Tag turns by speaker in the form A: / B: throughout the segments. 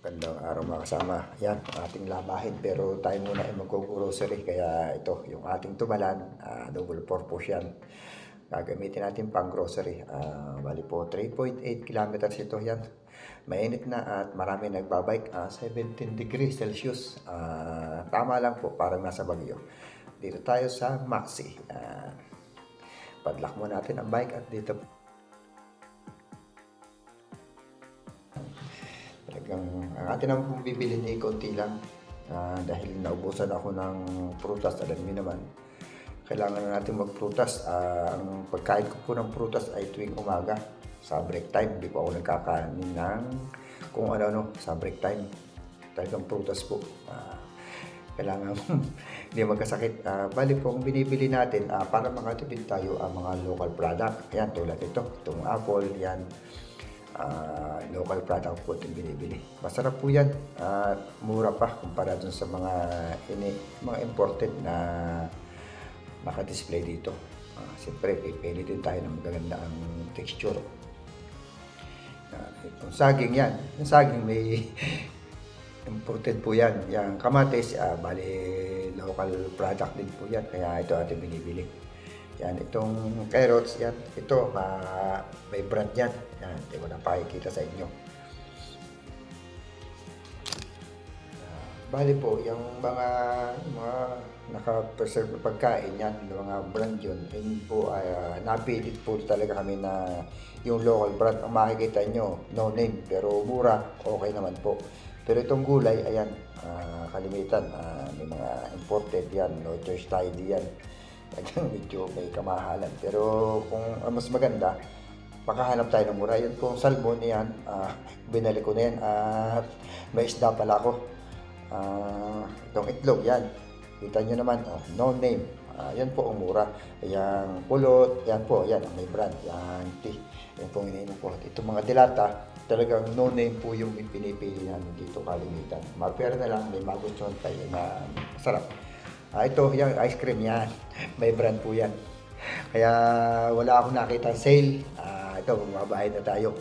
A: Magandang araw mga kasama. Yan, ang ating labahin. Pero tayo muna ay mag-grocery. Kaya ito, yung ating tumalan, double purpose yan. Gagamitin natin pang grocery. Bali po, 3.8 kilometers ito yan. Mainit na at marami nagbabike. 17 degrees Celsius. Tama lang po, parang nasa Baguio. Dito tayo sa Maxi. Padlock mo natin ang bike at dito talagang ang atin naman kung bibilhin ay konti lang dahil naubusan ako ng prutas. Alam niyo naman, kailangan na natin magprutas. Ang pagkain ko po ng prutas ay tuwing umaga sa break time. Hindi po ako nagkakanin ng kung ano sa break time. Talagang prutas po. Kailangan hindi magkasakit. Bali po kung binibili natin para makatipid tayo ang mga local product. Yan, tulad ito, itong apple, yan. Local product po itong binibili. Masarap po yan. Mura pa kumpara dun sa mga imported na naka-display dito. Siyempre, pipili din tayo ng magaganda ang texture. Yung saging yan. Yung saging may imported po yan. Yung kamatis, bali local product din po yan. Kaya ito ating binibili. Yan, itong carrots, yan, ito, may brand yan. Yan, hindi ko na pakikita sa inyo. Bali po, yung mga naka-preserve na pagkain, yan, yung mga brand yun, yun po, napilit po talaga kami na yung local brand. Ang makikita nyo, no name, pero mura, okay naman po. Pero itong gulay, ayan, kalimitan, may mga imported yan, no choice tayo diyan. Medyo may kamahalan. Pero kung mas maganda, makahanap tayo ng mura. Yan kung salmon, yan, binalik ko na yan. May isda pala ako. Itong itlog, yan. Kita nyo naman, no name. Yan po ang mura. Yang pulot, yan po, yan, may brand. Yan, tea. Yan po iniinom ko. Itong mga dilata, talagang no name po yung pinipili namin dito kalimitan. Mapera na lang, may magustuhan tayo na sarap. Ito, yung ice cream yan. May brand po yan. Kaya wala akong nakita sale. Ito, mababayad na tayo.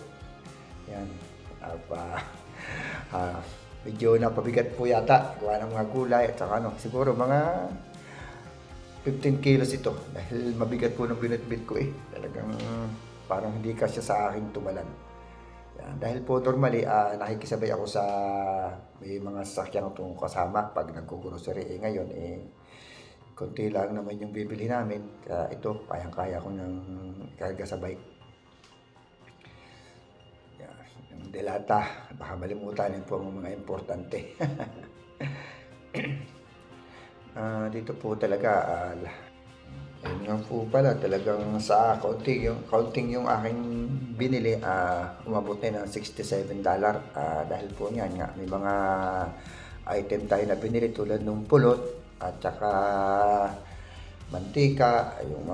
A: Yan. Medyo napabigat po yata. Gawa ng mga gulay at saka siguro mga 15 kilos ito. Dahil mabigat po nung binitbit ko eh. Talagang parang hindi kasya sa aking tumalan. Yan. Dahil po normally, nakikisabay ako sa may mga sasakyan itong kasama pag nagkugrocery. Ngayon, konti lang naman yung bibili namin. Kaya ito, kayang-kaya ko ng karga sa bike. Yan. Yung delata, baka malimutan po ang mga importante. Dito po talaga, ayun nga po pala, talagang sa counting yung aking binili, umabot na ng $67. Dahil po yan nga, may mga item tayo na binili tulad ng pulot at saka mantika, yung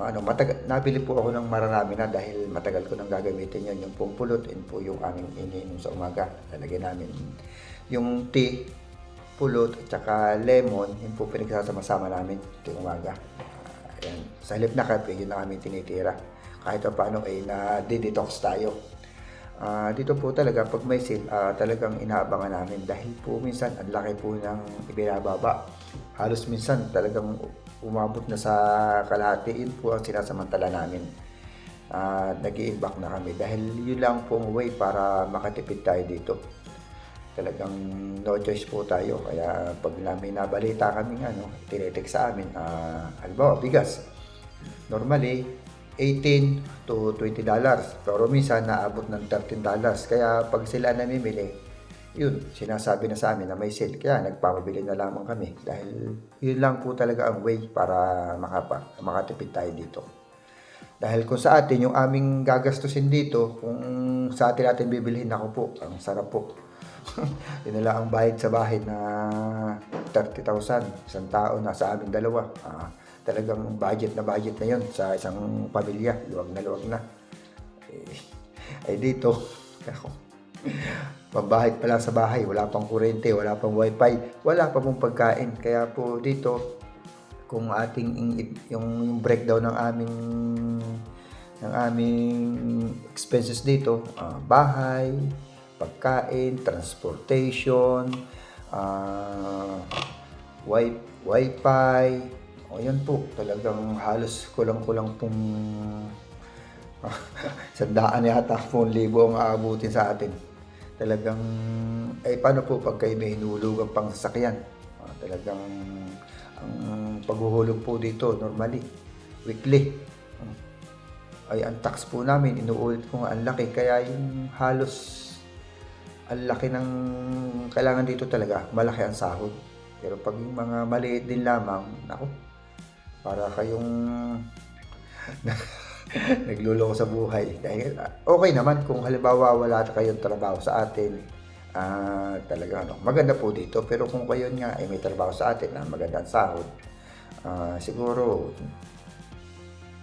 A: nabili po ako ng marami na dahil matagal ko nang gagamitin yun. Yung pong pulot, yun po yung aming iniinom sa umaga. Lalagyan namin yung tea, pulot at saka lemon, yun po pinagsasama-sama namin ito umaga. Ayan. Sa halip na kape, yun ang aming tinitira. Kahit paano ay na-detox tayo. Dito po talaga, pag may sale, talagang inaabangan namin. Dahil po minsan, ang laki po ng ibinababa. Halos minsan, talagang umabot na sa kalahati. Yun po ang sinasamantala namin. Nag-i-back na kami. Dahil yun lang po ang way para makatipid tayo dito. Talagang no choice po tayo. Kaya pag namin nabalita kami tinetext sa amin, halimbawa bigas, normally 18 to $20, pero minsan naabot ng $13. Kaya pag sila namimili, yun, sinasabi na sa amin na may sale. Kaya nagpapabili na lamang kami dahil yun lang po talaga ang way para makatipid tayo dito. Dahil kung sa atin yung aming gagastusin dito, kung sa atin natin bibilhin, ako po, ang sarap po. Yun na lang ang bayad sa bahay na 30,000 isang tao na sa amin dalawa. Talagang budget na yun sa isang pamilya. Luwag na. Dito, pambahay pa lang sa bahay, wala pang kuryente, wala pang wifi, wala pa pong pagkain. Kaya po dito, kung yung breakdown ng aming expenses dito, bahay, pagkain, transportation, wifi. O yan po, talagang halos kulang-kulang pong 100 yata, 1,000 ang aabutin sa atin. Talagang, paano po pag kayo may hinulugan pang sasakyan? Talagang, ang paghuhulog po dito, normally, weekly. Ay, ang tax po namin, inuulit ko nga, ang laki. Kaya yung halos, ang laki ng kailangan dito talaga, malaki ang sahod. Pero pag yung mga maliit din lamang, ako, para kayong nagluloko sa buhay. Dahil okay naman kung halimbawa wala kayong trabaho sa atin, talaga maganda po dito. Pero kung kayo nga ay may trabaho sa atin na magandang sahod, siguro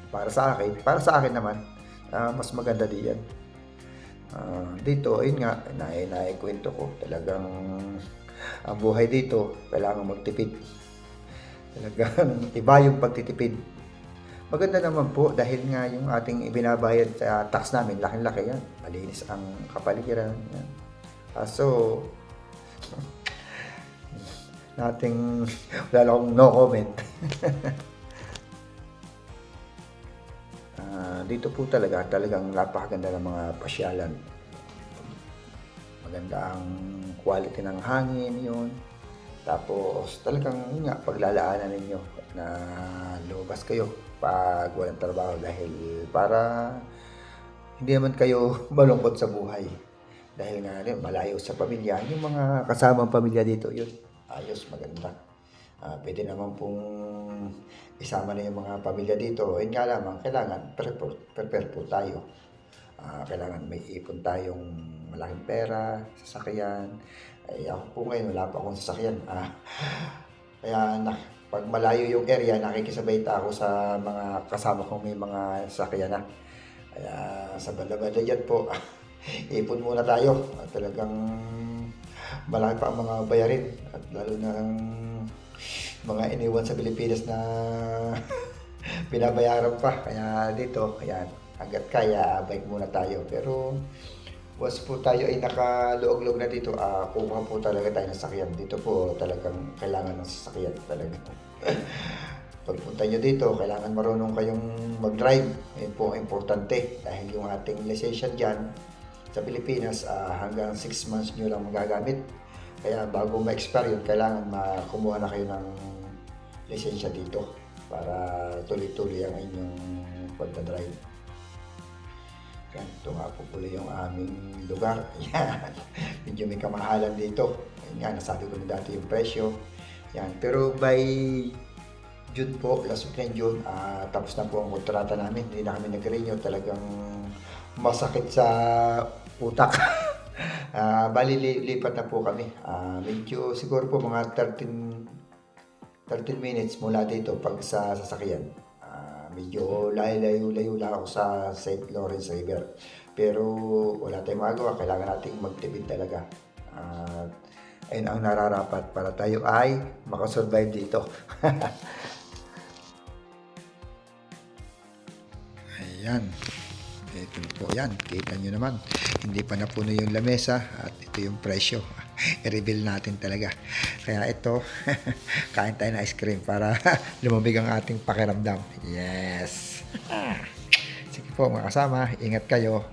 A: para sa akin naman, mas maganda diyan. Dito, ayun nga, naikwento ko, talagang ang buhay dito, kailangan magtipid. Talagang iba yung pagtitipid. Maganda naman po dahil nga yung ating ibinabayad sa tax namin, laki-laki yan. Malinis ang kapaligiran. Yan. So, wala akong no comment. Dito po talagang napakaganda ng mga pasyalan. Maganda ang quality ng hangin yun. Tapos talagang yun nga, paglalaanan ninyo na lumabas kayo pag walang trabaho dahil para hindi naman kayo malungkot sa buhay. Dahil nga malayo sa pamilya, yung mga kasamang pamilya dito, yun, ayos, maganda. Pwede naman pong isama na yung mga pamilya dito. Yun nga lamang, kailangan prepare po tayo. Kailangan may ipon tayong malaking pera, sasakyan. Ako po ngayon, wala pa akong sasakyan. Kaya pag malayo yung area, nakikisabay ako sa mga kasama kong may mga sasakyan na. Kaya sa banda-banda dyan po, ipon muna tayo. Talagang malaki pa ang mga bayarin. At lalo na ang mga iniwan sa Pilipinas na binabayaran pa. Kaya dito, ayan, hanggat kaya, bike muna tayo. Pero once po tayo ay nakaluog-luog na dito, kukuha po talaga tayo ng sasakyan. Dito po talagang kailangan ng sasakyan talaga. Pagpunta nyo dito, kailangan marunong kayong mag-drive. Yan po ang importante. Dahil yung ating lisensya dyan sa Pilipinas, hanggang 6 months nyo lang magagamit. Kaya bago ma-expire yun, kailangan makumuha na kayo ng lisensya dito para tuloy-tuloy ang inyong pagdadrive. Yan, ito nga po pala yung aming lugar. Yan, medyo may kamahalan dito. Yan, nasabi ko na dati yung presyo. Yan, pero by June po, last week ng June, tapos na po ang kontrata namin. Hindi na kami nag-renew. Talagang masakit sa utak. Bali, lipat na po kami. Medyo siguro po mga 13 minutes mula dito pag sa sasakyan. Medyo layo-layo lang ako sa St. Lawrence River. Pero wala tayong magagawa. Kailangan nating magtipid talaga. Ayun ang nararapat para tayo ay makasurvive dito. Ayan. Ito po yan. Kita nyo naman. Hindi pa napuno yung lamesa at ito yung presyo. I-reveal natin talaga. Kaya ito, kain tayo ng ice cream para lumamig ang ating pakiramdam. Yes! Sige po mga kasama, ingat kayo.